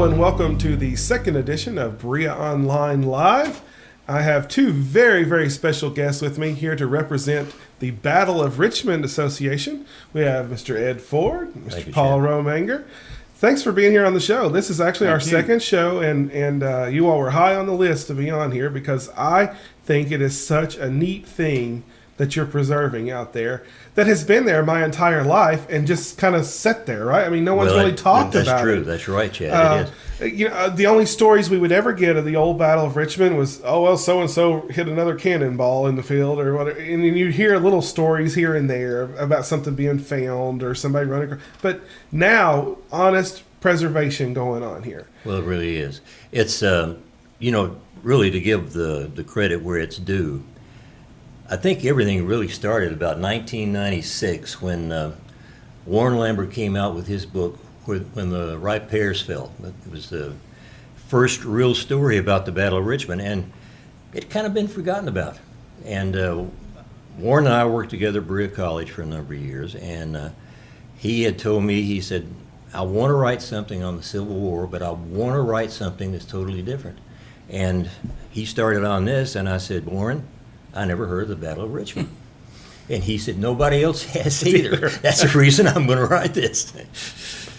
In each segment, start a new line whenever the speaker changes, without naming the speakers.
Hello and welcome to the second edition of BereaOnline Live. I have two very, very special guests with me here to represent the Battle of Richmond Association. We have Mr. Ed Ford, Mr. Paul Rominger. Thanks for being here on the show. This is actually our second show, and you all were high on the list to be on here because I think it is such a neat thing that you're preserving out there that has been there my entire life and just kind of sat there, right? I mean, no one's really talked about it.
That's true. That's right, Chad. It is.
You know, the only stories we would ever get of the old Battle of Richmond was, oh, well, so-and-so hit another cannonball in the field or whatever. And you hear little stories here and there about something being found or somebody running across. But now, honest preservation going on here.
Well, it really is. It's, really to give the credit where it's due, I think everything really started about 1996 when Warren Lambert came out with his book, When the Ripe Pears Fell. It was the first real story about the Battle of Richmond, and it kind of been forgotten about. And Warren and I worked together at Berea College for a number of years, and he had told me, he said, I want to write something on the Civil War, but I want to write something that's totally different. And he started on this, and I said, Warren, I never heard of the Battle of Richmond. And he said, nobody else has either. That's the reason I'm going to write this.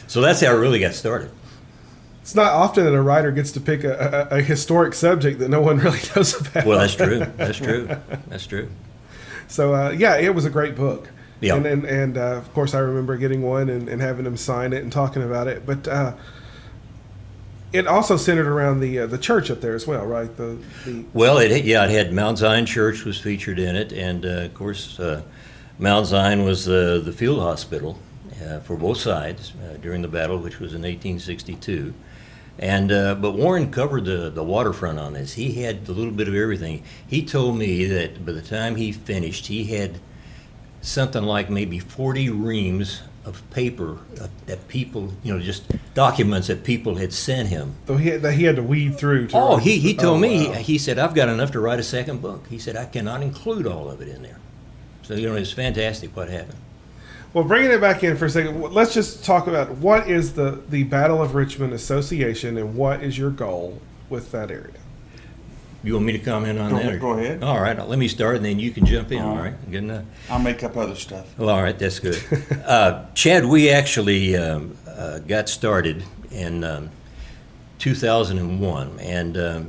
So that's how it really got started.
It's not often that a writer gets to pick a historic subject that no one really knows about.
Well, that's true. That's true. That's true.
So, it was a great book.
Yeah.
And of course, I remember getting one and having him sign it and talking about it. But it also centered around the church up there as well, right?
Well, it had Mount Zion Church was featured in it, and of course, Mount Zion was the field hospital for both sides during the battle, which was in 1862. And but Warren covered the waterfront on this. He had a little bit of everything. He told me that by the time he finished, he had something like maybe 40 reams of paper that people, just documents that people had sent him.
So he had to weed through.
He told me, he said, I've got enough to write a second book. He said, I cannot include all of it in there. So, it's fantastic what happened.
Well, bringing it back in for a second, let's just talk about what is the Battle of Richmond Association and what is your goal with that area?
You want me to comment on that?
Go ahead.
All right, let me start, and then you can jump in. All right, good enough.
I'll make up other stuff.
Well, all right, that's good. Chad, we actually got started in 2001, and the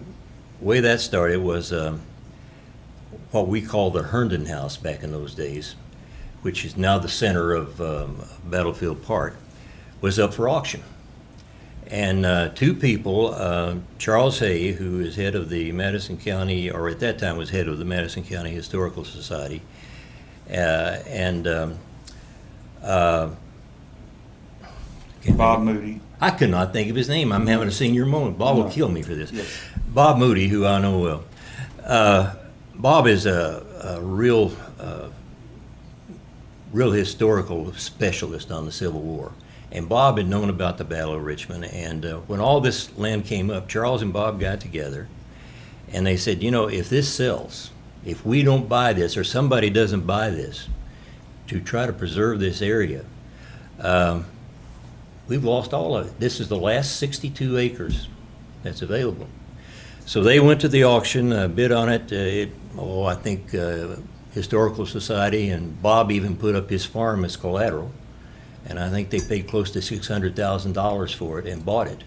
way that started was what we call the Herndon House back in those days, which is now the center of Battlefield Park, was up for auction. And two people, Charles Hay, who is head of the Madison County, or at that time was head of the Madison County Historical Society, and
Bob Moody.
I could not think of his name. I'm having a senior moment. Bob will kill me for this.
Yes.
Bob Moody, who I know well. Bob is a real historical specialist on the Civil War. And Bob had known about the Battle of Richmond, and when all this land came up, Charles and Bob got together, and they said, if this sells, if we don't buy this, or somebody doesn't buy this, to try to preserve this area, we've lost all of it. This is the last 62 acres that's available. So they went to the auction, bid on it, I think Historical Society, and Bob even put up his farm as collateral. And I think they paid close to $600,000 for it and bought it.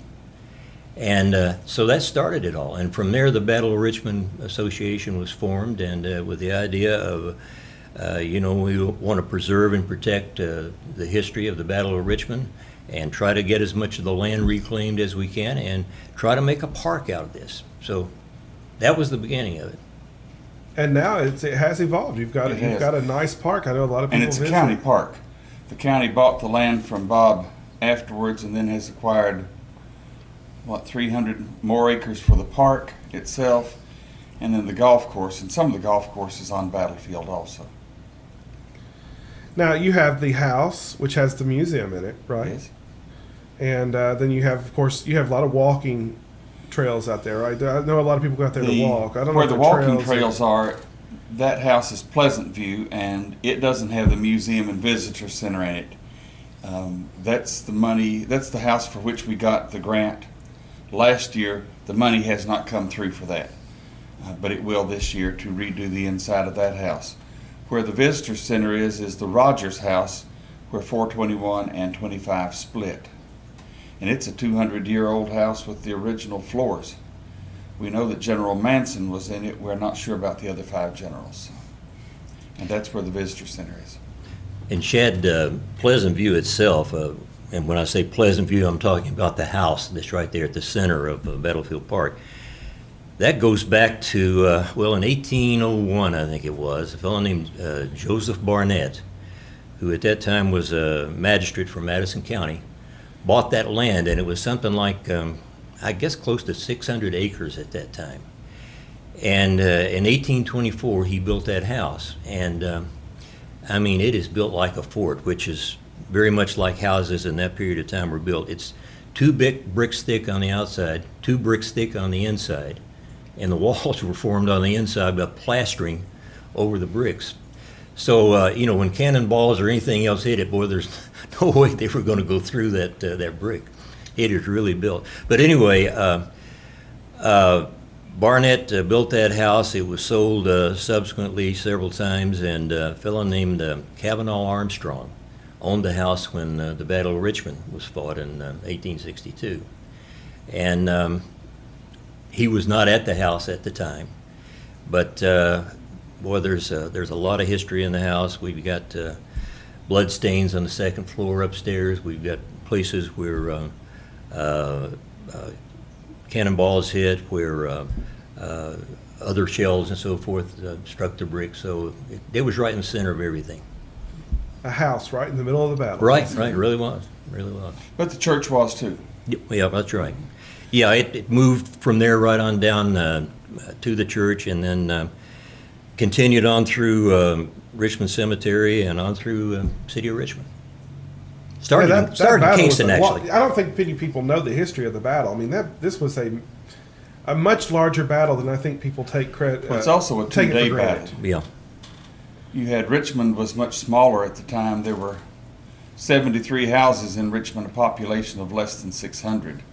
And so that started it all. And from there, the Battle of Richmond Association was formed, and with the idea of, we want to preserve and protect the history of the Battle of Richmond and try to get as much of the land reclaimed as we can and try to make a park out of this. So that was the beginning of it.
And now it has evolved. You've got a nice park. I know a lot of people
And it's
visit.
a county park. The county bought the land from Bob afterwards and then has acquired, 300 more acres for the park itself, and then the golf course, and some of the golf courses on Battlefield also.
Now, you have the house, which has the museum in it, right?
Yes.
And then you have, of course, a lot of walking trails out there, right? I know a lot of people go out there to walk. I don't know
where the walking
trails
are. That house is Pleasant View, and it doesn't have the museum and visitor center in it. That's the money. That's the house for which we got the grant last year, the money has not come through for that. But it will this year to redo the inside of that house. Where the visitor center is the Rogers house, where 421 and 25 split. And it's a 200-year-old house with the original floors. We know that General Manson was in it. We're not sure about the other 5 generals. And that's where the visitor center is.
And Chad, Pleasant View itself, and when I say Pleasant View, I'm talking about the house that's right there at the center of Battlefield Park. That goes back to, well, in 1801, I think it was, a fellow named Joseph Barnett, who at that time was a magistrate from Madison County, bought that land, and it was something like, I guess, close to 600 acres at that time. And in 1824, he built that house. And, I mean, it is built like a fort, which is very much like houses in that period of time were built. It's 2 big bricks thick on the outside, 2 bricks thick on the inside. And the walls were formed on the inside by plastering over the bricks. So, you know, when cannonballs or anything else hit it, boy, there's no way they were going to go through that brick. It is really built. But anyway, Barnett built that house. It was sold subsequently several times, and a fellow named Kavanaugh Armstrong owned the house when the Battle of Richmond was fought in 1862. And he was not at the house at the time, but boy, there's a lot of history in the house. We've got blood stains on the 2nd floor upstairs. We've got places where cannonballs hit, where other shells and so forth struck the brick. So it was right in the center of everything.
A house right in the middle of the battle.
Right, it really was, really was.
But the church was too.
Yeah, that's right. Yeah, it moved from there right on down to the church, and then continued on through Richmond Cemetery and on through city of Richmond. Started in Kingston, actually.
I don't think many people know the history of the battle. I mean, this was a much larger battle than I think people take credit.
Well, it's also a 2-day battle.
Yeah.
You had Richmond was much smaller at the time. There were 73 houses in Richmond, a population of less than 600.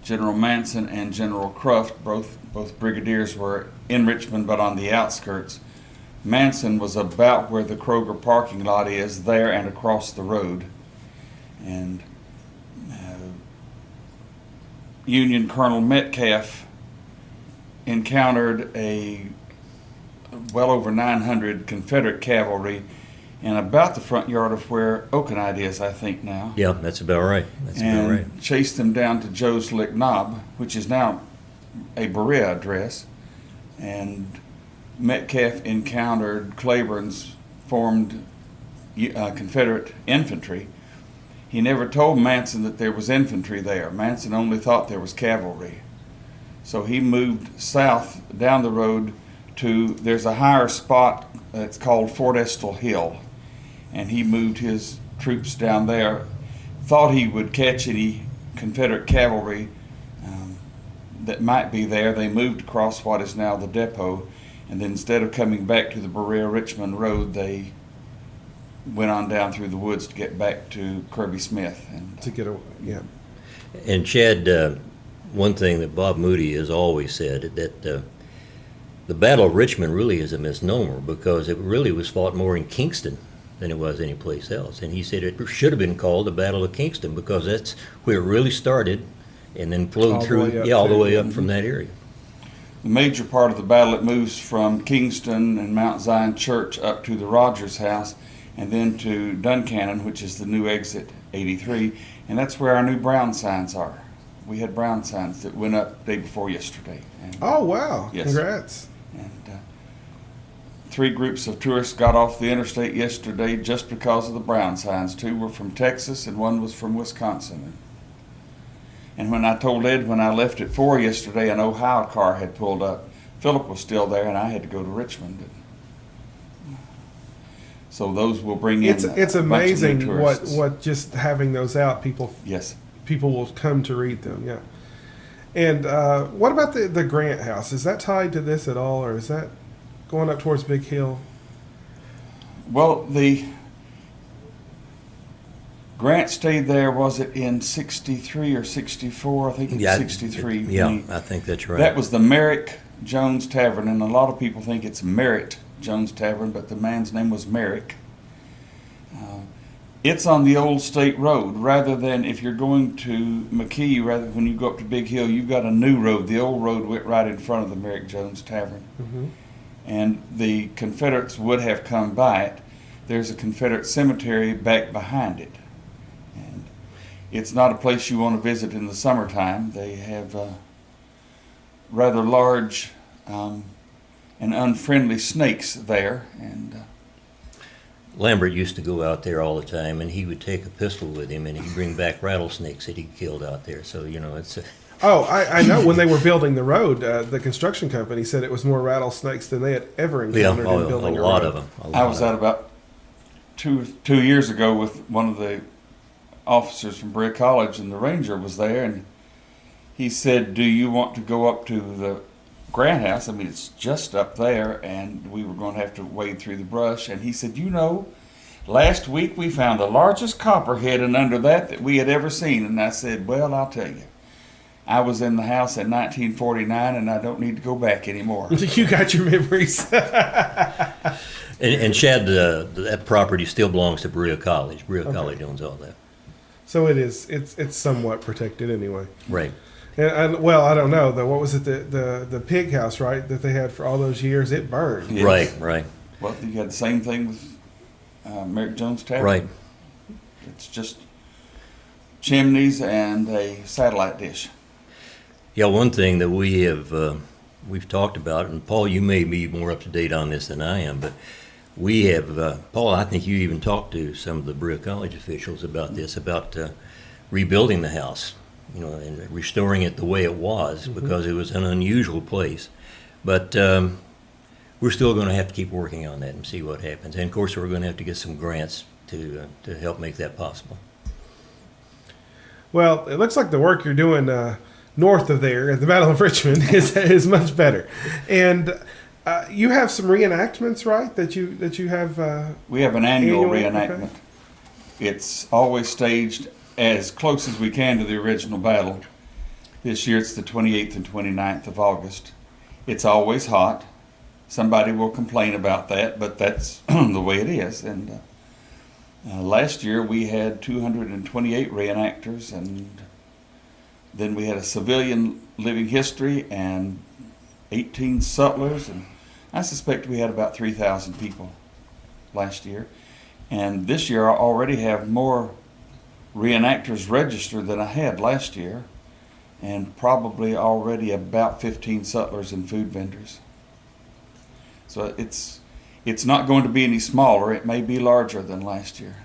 General Manson and General Cruft, both brigadiers, were in Richmond but on the outskirts. Manson was about where the Kroger parking lot is, there and across the road. And Union Colonel Metcalf encountered well over 900 Confederate cavalry in about the front yard of where Okanite is, I think now.
Yeah, that's about right.
And chased them down to Joe's Lick Knob, which is now a Berea address. And Metcalf encountered Claiborne's formed Confederate infantry. He never told Manson that there was infantry there. Manson only thought there was cavalry. So he moved south down the road to, there's a higher spot that's called Fort Estill Hill. And he moved his troops down there, thought he would catch any Confederate cavalry that might be there. They moved across what is now the depot, and then instead of coming back to the Berea-Richmond Road, they went on down through the woods to get back to Kirby Smith.
Yeah.
And Chad, one thing that Bob Moody has always said, that the Battle of Richmond really is a misnomer, because it really was fought more in Kingston than it was anyplace else. And he said it should have been called the Battle of Kingston, because that's where it really started and then flowed through, all the way up from that area.
The major part of the battle, it moves from Kingston and Mount Zion Church up to the Rogers House, and then to Duncannon, which is the new exit 83, and that's where our new brown signs are. We had brown signs that went up the day before yesterday. And,
oh, wow.
Yes.
Congrats.
And 3 groups of tourists got off the interstate yesterday just because of the brown signs. 2 were from Texas and 1 was from Wisconsin. And when I told Ed when I left at 4 yesterday, an Ohio car had pulled up. Philip was still there, and I had to go to Richmond. So those will bring in.
It's amazing
tourists.
what just having those out, people will come to read them. Yeah. And what about the Grant House? Is that tied to this at all, or is that going up towards Big Hill?
Well, the Grant stayed there, was it in 63 or 64? I think it was 63.
Yeah, I think that's right.
That was the Merrick Jones Tavern, and a lot of people think it's Merritt Jones Tavern, but the man's name was Merrick. It's on the old state road, rather than if you're going to McKee, rather when you go up to Big Hill, you've got a new road. The old road went right in front of the Merrick Jones Tavern.
Mm-hmm.
And the Confederates would have come by it. There's a Confederate cemetery back behind it. And it's not a place you want to visit in the summertime. They have rather large and unfriendly snakes there. And
Lambert used to go out there all the time, and he would take a pistol with him, and he'd bring back rattlesnakes that he killed out there. So, you know, it's...
Oh, I know. When they were building the road, the construction company said it was more rattlesnakes than they had ever encountered in building a
lot
road.
of them.
I was out about two years ago with one of the officers from Berea College, and the ranger was there, and he said, "Do you want to go up to the Grant House? I mean, it's just up there," and we were going to have to wade through the brush. And he said, "You know, last week we found the largest copperhead under that we had ever seen." And I said, "Well, I'll tell you, I was in the house in 1949, and I don't need to go back anymore."
You got your memories.
And Shad, that property still belongs to Berea College. Berea College owns all that.
So it is. It's somewhat protected anyway.
Right.
And well, I don't know though. What was it? The pig house, right? That they had for all those years. It burned.
Yes.
Right.
Well, you had the same thing with Merrick Jones Tavern.
Right.
It's just chimneys and a satellite dish.
Yeah, one thing that we've talked about, and Paul, you may be more up to date on this than I am, but we have, Paul, I think you even talked to some of the Berea College officials about this, about rebuilding the house, you know, and restoring it the way it was, because it was an unusual place. But we're still going to have to keep working on that and see what happens. And of course, we're going to have to get some grants to help make that possible.
Well, it looks like the work you're doing north of there at the Battle of Richmond is much better. And you have some reenactments, right? That you have.
We have an annual
Annual,
reenactment.
okay.
It's always staged as close as we can to the original battle. This year it's the 28th and 29th of August. It's always hot. Somebody will complain about that, but that's the way it is. And last year we had 228 reenactors, and then we had a civilian living history and 18 sutlers, and I suspect we had about 3,000 people last year. And this year I already have more reenactors registered than I had last year, and probably already about 15 sutlers and food vendors. So it's not going to be any smaller. It may be larger than last year.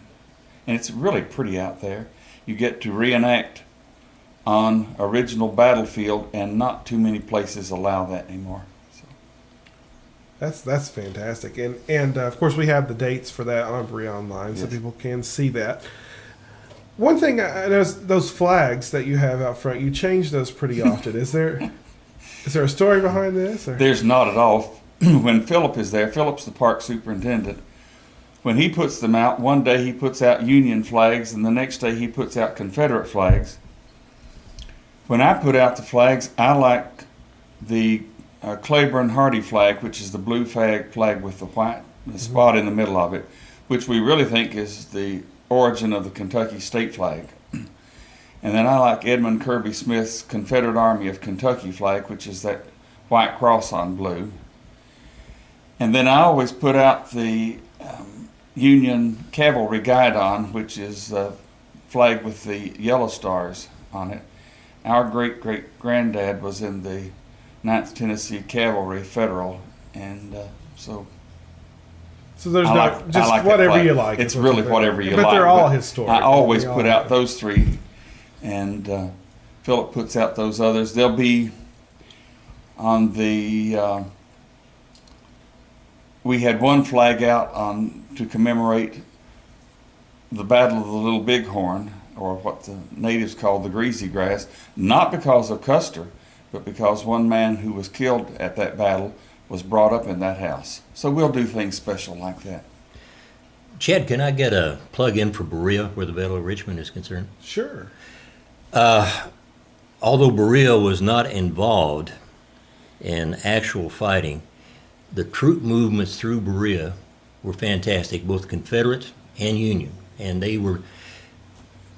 And it's really pretty out there. You get to reenact on original battlefield, and not too many places allow that anymore. So.
That's fantastic. And of course we have the dates for that on BereaOnline, so
Yes.
people can see that. One thing I know is those flags that you have out front. You change those pretty often. Is there a story behind this? Or?
There's not at all. When Philip is there, Philip's the park superintendent. When he puts them out, one day he puts out Union flags, and the next day he puts out Confederate flags. When I put out the flags, I like the Claiborne Hardy flag, which is the blue flag with the spot in the middle of it, which we really think is the origin of the Kentucky state flag. And then I like Edmund Kirby Smith's Confederate Army of Kentucky flag, which is that white cross on blue. And then I always put out the Union Cavalry Guidon, which is the flag with the yellow stars on it. Our great-great-granddad was in the 9th Tennessee Cavalry Federal, and so
there's
I
not just
like that
whatever
flag.
you like.
It's
is what
really
you're
whatever
saying.
you
but
like.
they're all
but
historic.
I always
They all
put out
are.
those three, and Philip puts out those others. They'll be on the. We had one flag out to commemorate the Battle of the Little Bighorn, or what the natives call the greasy grass, not because of Custer, but because one man who was killed at that battle was brought up in that house. So we'll do things special like that.
Chad, can I get a plug in for Berea where the Battle of Richmond is concerned?
Sure.
Although Berea was not involved in actual fighting, the troop movements through Berea were fantastic, both Confederate and Union, and they were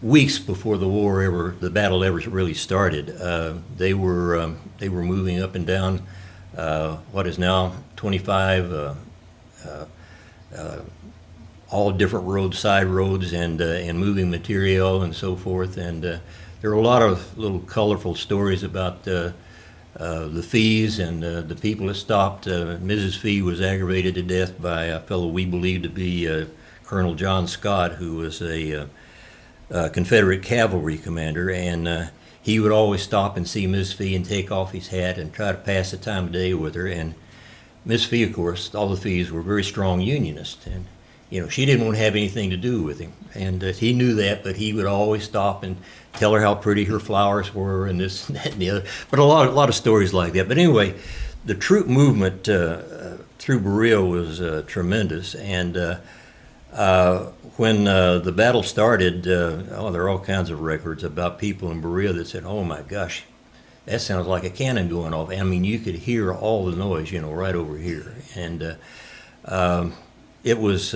weeks before the battle ever really started. They were moving up and down what is now 25, all different roads, side roads, and moving material and so forth. And there were a lot of little colorful stories about the Fees and the people that stopped. Mrs. Fee was aggravated to death by a fellow we believe to be Colonel John Scott, who was a Confederate cavalry commander, and he would always stop and see Miss Fee and take off his hat and try to pass the time of day with her. And Miss Fee, of course, all the Fees were very strong Unionists, and she didn't want to have anything to do with him, and he knew that. But he would always stop and tell her how pretty her flowers were, and this, and that, and the other. But a lot of stories like that. But anyway, the troop movement through Berea was tremendous, and when the battle started, there are all kinds of records about people in Berea that said, "Oh my gosh, that sounds like a cannon going off." I mean, you could hear all the noise, right over here, and it was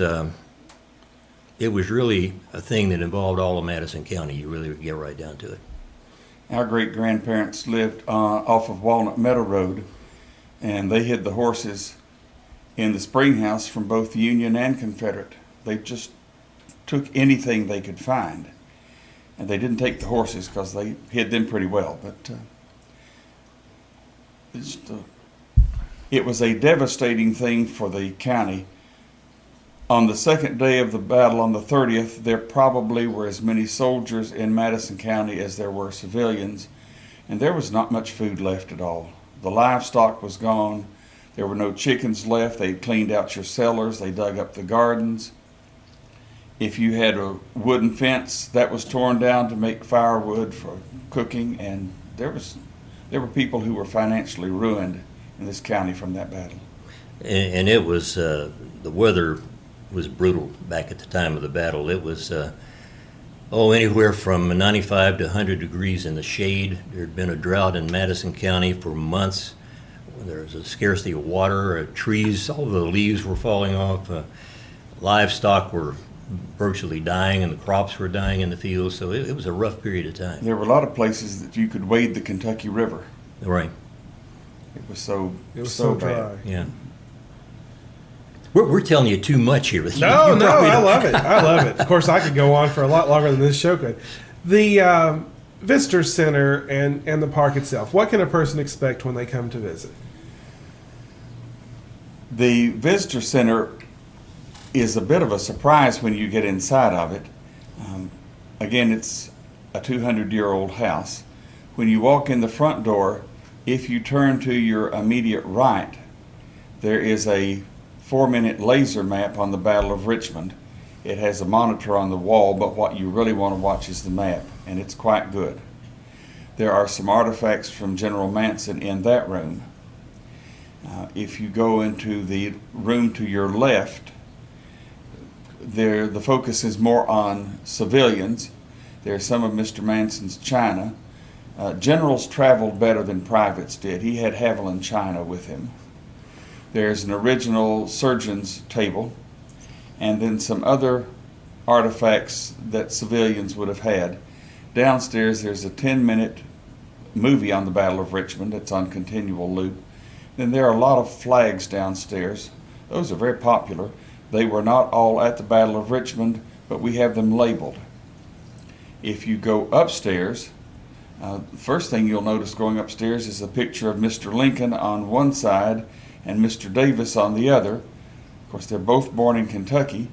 really a thing that involved all of Madison County. You really get right down to it.
Our great-grandparents lived off of Walnut Meadow Road, and they hid the horses in the spring house from both Union and Confederate. They just took anything they could find, and they didn't take the horses because they hid them pretty well. But it was a devastating thing for the county. On the second day of the battle, on the 30th, there probably were as many soldiers in Madison County as there were civilians, and there was not much food left at all. The livestock was gone. There were no chickens left. They cleaned out your cellars. They dug up the gardens. If you had a wooden fence, that was torn down to make firewood for cooking, and there were people who were financially ruined in this county from that battle.
And it was the weather was brutal back at the time of the battle. It was anywhere from 95 to 100 degrees in the shade. There had been a drought in Madison County for months. There was a scarcity of water. Trees, all the leaves were falling off. Livestock were virtually dying, and the crops were dying in the fields. So it was a rough period of time.
There were a lot of places that you could wade the Kentucky River.
Right.
It was so
dry.
bad.
Yeah. We're telling you too much here.
No, I love it. I love it. Of course, I could go on for a lot longer than this show could. The Visitor Center and the park itself, what can a person expect when they come to visit?
The Visitor Center is a bit of a surprise when you get inside of it. Again, it's a 200-year-old house. When you walk in the front door, if you turn to your immediate right, there is a 4-minute laser map on the Battle of Richmond. It has a monitor on the wall, but what you really want to watch is the map, and it's quite good. There are some artifacts from General Manson in that room. If you go into the room to your left, the focus is more on civilians. There's some of Mr. Manson's china. Generals traveled better than privates did. He had Haviland china with him. There's an original surgeon's table, and then some other artifacts that civilians would have had. Downstairs, there's a 10-minute movie on the Battle of Richmond. It's on continual loop. Then there are a lot of flags downstairs. Those are very popular. They were not all at the Battle of Richmond, but we have them labeled. If you go upstairs, the first thing you'll notice going upstairs is a picture of Mr. Lincoln on one side and Mr. Davis on the other. Of course, they're both born in Kentucky.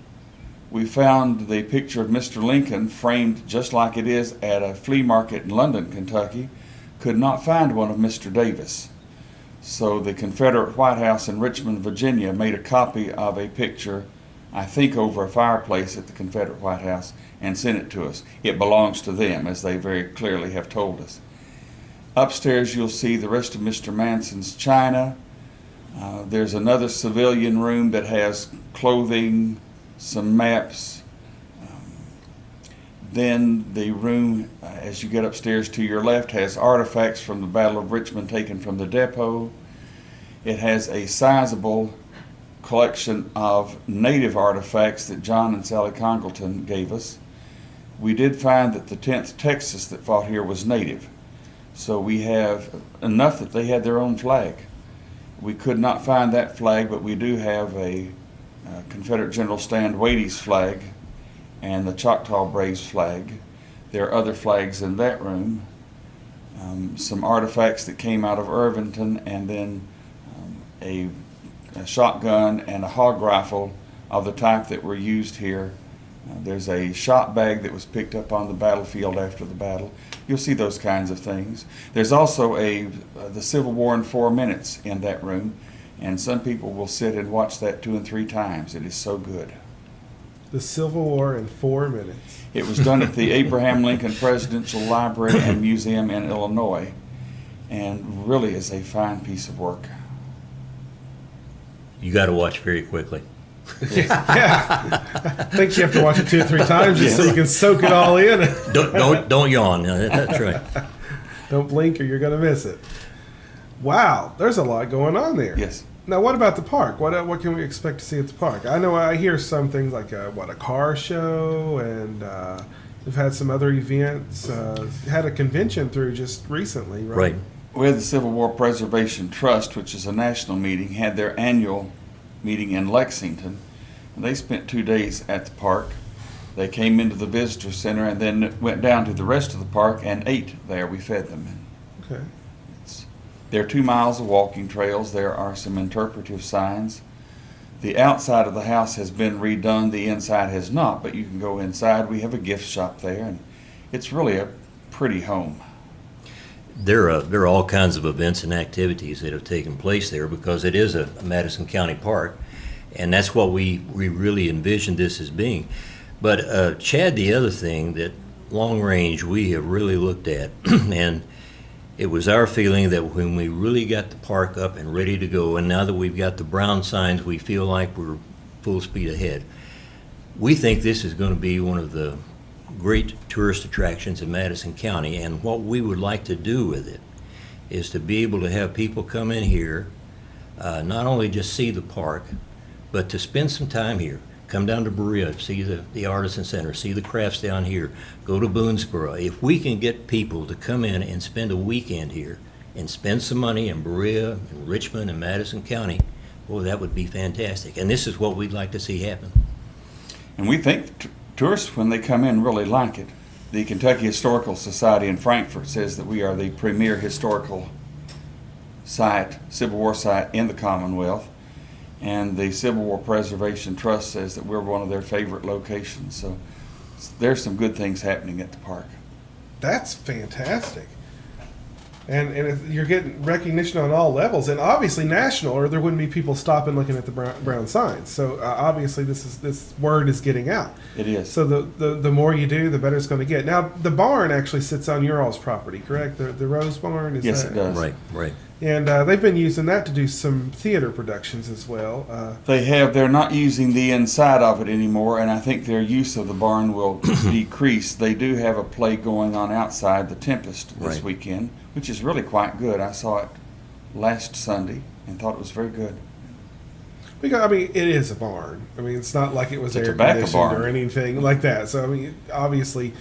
We found the picture of Mr. Lincoln framed just like it is at a flea market in London, Kentucky. Could not find one of Mr. Davis. So the Confederate White House in Richmond, Virginia made a copy of a picture, I think over a fireplace at the Confederate White House, and sent it to us. It belongs to them, as they very clearly have told us. Upstairs you'll see the rest of Mr. Manson's china. There's another civilian room that has clothing, some maps. Then the room, as you get upstairs to your left, has artifacts from the Battle of Richmond taken from the depot. It has a sizable collection of native artifacts that John and Sally Congleton gave us. We did find that the 10th Texas that fought here was native. So we have enough that they had their own flag. We could not find that flag, but we do have a Confederate General Stand Wade's flag and the Choctaw Braves flag. There are other flags in that room. Some artifacts that came out of Irvington, and then a shotgun and a hog rifle of the type that were used here. There's a shot bag that was picked up on the battlefield after the battle. You'll see those kinds of things. There's also the Civil War in 4 minutes in that room, and some people will sit and watch that 2 and 3 times. It is so good.
The Civil War in 4 minutes.
It was done at the Abraham Lincoln Presidential Library and Museum in Illinois, and really is a fine piece of work.
You got to watch very quickly.
Yeah. I think you have to watch it 2 or 3 times just so you can soak it all in.
Don't yawn. That's right.
Don't blink or you're going to miss it. Wow, there's a lot going on there.
Yes.
Now, what about the park? What can we expect to see at the park? I know I hear some things like a car show, and we've had some other events. Had a convention through just recently, right?
Right.
Well, the Civil War Preservation Trust, which is a national meeting, had their annual meeting in Lexington, and they spent 2 days at the park. They came into the visitor center and then went down to the rest of the park and ate there. We fed them.
Okay.
There are 2 miles of walking trails. There are some interpretive signs. The outside of the house has been redone. The inside has not, but you can go inside. We have a gift shop there, and it's really a pretty home.
There are all kinds of events and activities that have taken place there because it is a Madison County park, and that's what we really envisioned this as being. But Chad, the other thing that long range we have really looked at, and it was our feeling that when we really got the park up and ready to go, and now that we've got the brown signs, we feel like we're full speed ahead. We think this is going to be one of the great tourist attractions in Madison County, and what we would like to do with it is to be able to have people come in here, not only just see the park, but to spend some time here. Come down to Berea, see the Artisan Center, see the crafts down here, go to Boonesboro. If we can get people to come in and spend a weekend here and spend some money in Berea and Richmond and Madison County, well, that would be fantastic. And this is what we'd like to see happen.
And we think tourists, when they come in, really like it. The Kentucky Historical Society in Frankfort says that we are the premier historical site, Civil War site in the Commonwealth. And the Civil War Preservation Trust says that we're one of their favorite locations. So there's some good things happening at the park.
That's fantastic. And you're getting recognition on all levels, and obviously national, or there wouldn't be people stopping looking at the brown signs. So obviously this word is getting out.
It is.
So the more you do, the better it's going to get. Now the barn actually sits on your all's property, correct? The Rose Barn.
Yes, it does.
Right.
And they've been using that to do some theater productions as well.
They have. They're not using the inside of it anymore, and I think their use of the barn will decrease. They do have a play going on outside, The Tempest, this weekend, which is really quite good. I saw it last Sunday and thought it was very good.
Because, I mean, it is a barn. I mean, it's not like it was
It's a
air
tobacco
conditioned
barn
or anything like that. So, I mean, obviously,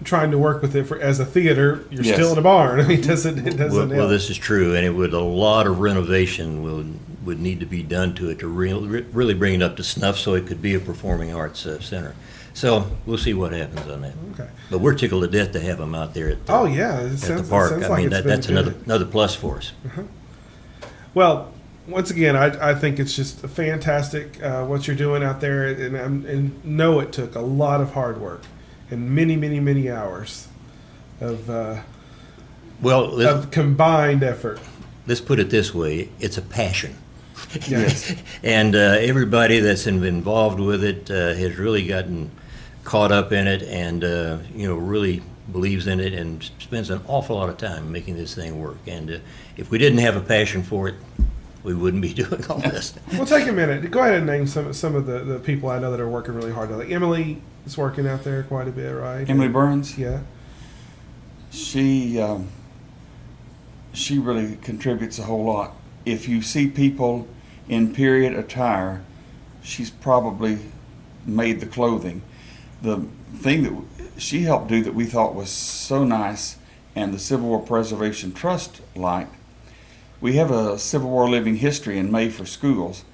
trying to work with it as a theater, you're
Yes.
still in a barn. I mean, it doesn't
Well,
help.
this is true, and it would a lot of renovation would need to be done to it to really bring it up to snuff, so it could be a performing arts center. So we'll see what happens on that.
Okay.
But we're tickled to death to have them out there at the,
Oh, yeah. It
at
sounds,
the park.
It sounds
I
like
mean,
it's been
that's
good.
another plus for us.
Well, once again, I think it's just fantastic what you're doing out there, and know it took a lot of hard work and many, many, many hours of combined effort.
Let's put it this way: it's a passion.
Yes.
And everybody that's involved with it has really gotten caught up in it, and really believes in it, and spends an awful lot of time making this thing work. And if we didn't have a passion for it, we wouldn't be doing all this.
Well, take a minute. Go ahead and name some of the people I know that are working really hard. Like Emily is working out there quite a bit, right?
Emily Burns.
Yeah.
She really contributes a whole lot. If you see people in period attire, she's probably made the clothing. The thing that she helped do that we thought was so nice, and the Civil War Preservation Trust liked, we have a Civil War living history in May for schools,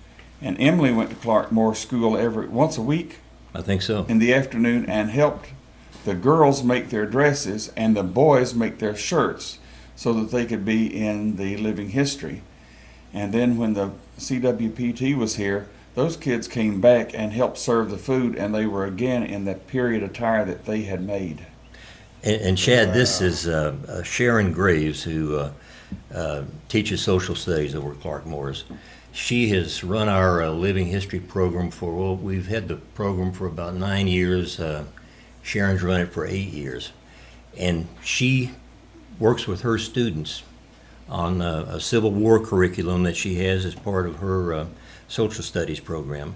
and Emily went to Clark Moore School once a week
I think so.
in the afternoon and helped the girls make their dresses and the boys make their shirts so that they could be in the living history. And then when the CWPT was here, those kids came back and helped serve the food, and they were again in that period attire that they had made.
And Chad, this is Sharon Graves, who teaches social studies over at Clark Moore's. She has run our living history program we've had the program for about 9 years. Sharon's run it for 8 years. And she works with her students on a Civil War curriculum that she has as part of her social studies program.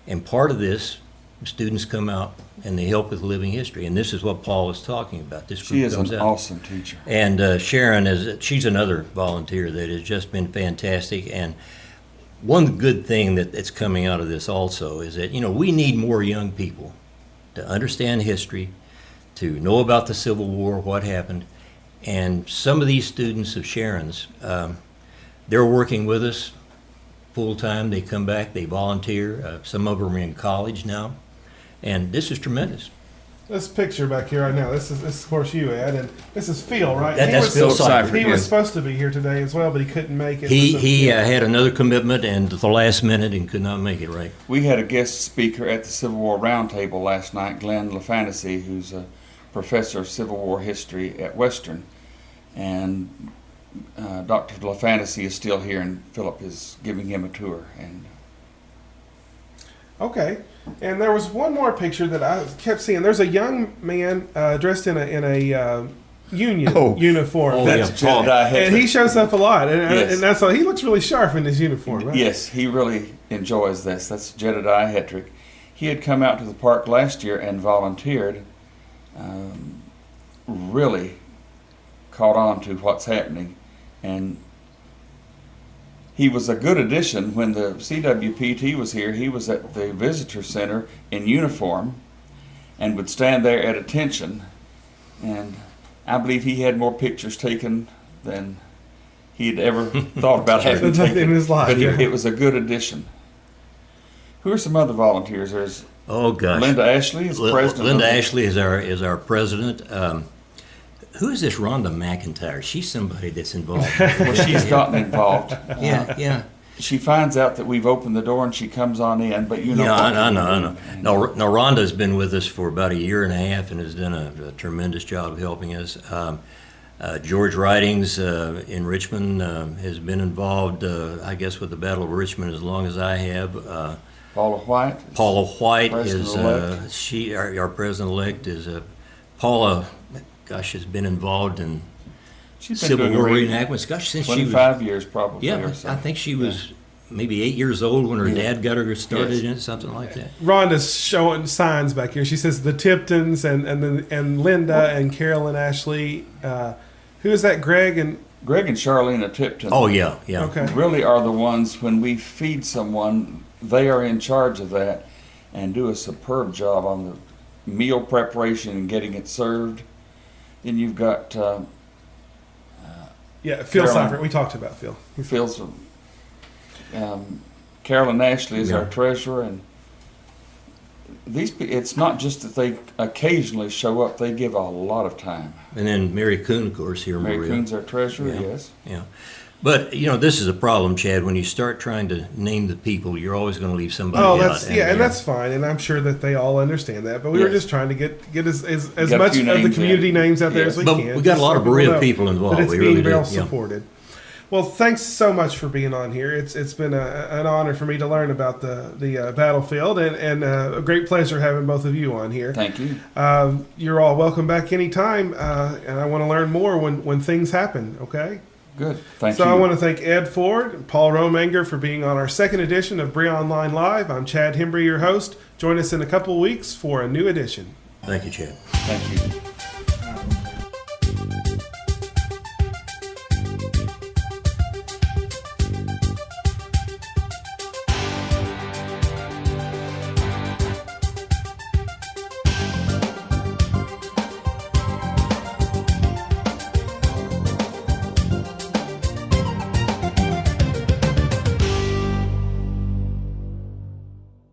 And part of this, students come out and they help with living history. And this is what Paul is talking about. This group
She is
comes
an
out.
awesome teacher.
And Sharon she's another volunteer that has just been fantastic. And one good thing that's coming out of this also is that, we need more young people to understand history, to know about the Civil War, what happened. And some of these students of Sharon's, they're working with us full time. They come back, they volunteer. Some of them are in college now. And this is tremendous.
This picture back here right now, this is of course you, Ed, and this is Phil, right?
That's Phil Seifert.
He was supposed to be here today as well, but he couldn't make it.
He had another commitment and at the last minute and could not make it, right?
We had a guest speaker at the Civil War Roundtable last night, Glenn LaFantasy, who's a professor of Civil War history at Western. And Dr. LaFantasy is still here, and Philip is giving him a tour. And
Okay, and there was one more picture that I kept seeing. There's a young man dressed in a union uniform.
Oh,
that's
yeah.
Jedediah
And he
Hetrick.
shows up a lot,
Yes.
and that's all. He looks really sharp in his uniform, right?
Yes, he really enjoys this. That's Jedediah Hetrick. He had come out to the park last year and volunteered. Really caught on to what's happening, and he was a good addition. When the CWPT was here, he was at the visitor center in uniform and would stand there at attention, and I believe he had more pictures taken than he had ever thought about having taken
in his life.
but
Yeah.
it was a good addition. Who are some other volunteers? There's
Oh gosh.
Linda Ashley is president.
Linda
of the-
Ashley is our president. Who is this Rhonda McIntyre? She's somebody that's involved.
Well, she's gotten involved.
Yeah.
She finds out that we've opened the door and she comes on in, but you know.
Yeah,
what
I
to
know.
do.
No, Rhonda's been with us for about 1.5 years and has done a tremendous job of helping us. George Ridings in Richmond has been involved, I guess, with the Battle of Richmond as long as I have.
Paula White.
Paula White is
President-elect.
our president-elect is Paula. Gosh, has been involved in
She's been
Civil
doing
War
great.
reenactments. Gosh, since she was
25 years probably.
yeah,
or so.
I think she was maybe 8 years old when her
Yeah.
dad got her started
Yes.
in it, something like that.
Rhonda's showing signs back here. She says the Tiptons and Linda and Carolyn Ashley. Who is that? Greg and
Greg and Charlena Tipton
Oh yeah.
okay.
really are the ones, when we feed someone, they are in charge of that and do a superb job on the meal preparation and getting it served. Then you've got
Yeah, Phil
Carolyn.
Seifert. We talked about Phil.
Phil's, Carolyn Ashley is
Yeah.
our treasurer, and it's not just that they occasionally show up, they give a lot of time.
And then Mary Kuhn, of course, here,
Mary
Maria.
Coon's our treasurer,
Yeah.
yes.
Yeah. But, this is a problem, Chad. When you start trying to name the people, you're always going to leave somebody
Oh,
out.
that's and that's fine, and I'm sure that they all understand that. But we were
Yes.
just trying to get as
Get a
much
few
of the
names
community
in.
names out there
Yes.
as we
But
can.
we got a
just
lot
so
of Berea
know
people involved.
But it's
We
being
really do,
well
yeah.
supported. Well, thanks so much for being on here. It's been an honor for me to learn about the battlefield, and a great pleasure having both of you on here.
Thank you.
You're all welcome back anytime, and I want to learn more when things happen. Okay.
Good. Thank
So
you.
I want to thank Ed Ford and Paul Rominger for being on our second edition of BereaOnline Live. I'm Chad Hembree, your host. Join us in a couple of weeks for a new edition.
Thank you, Chad.
Thank you.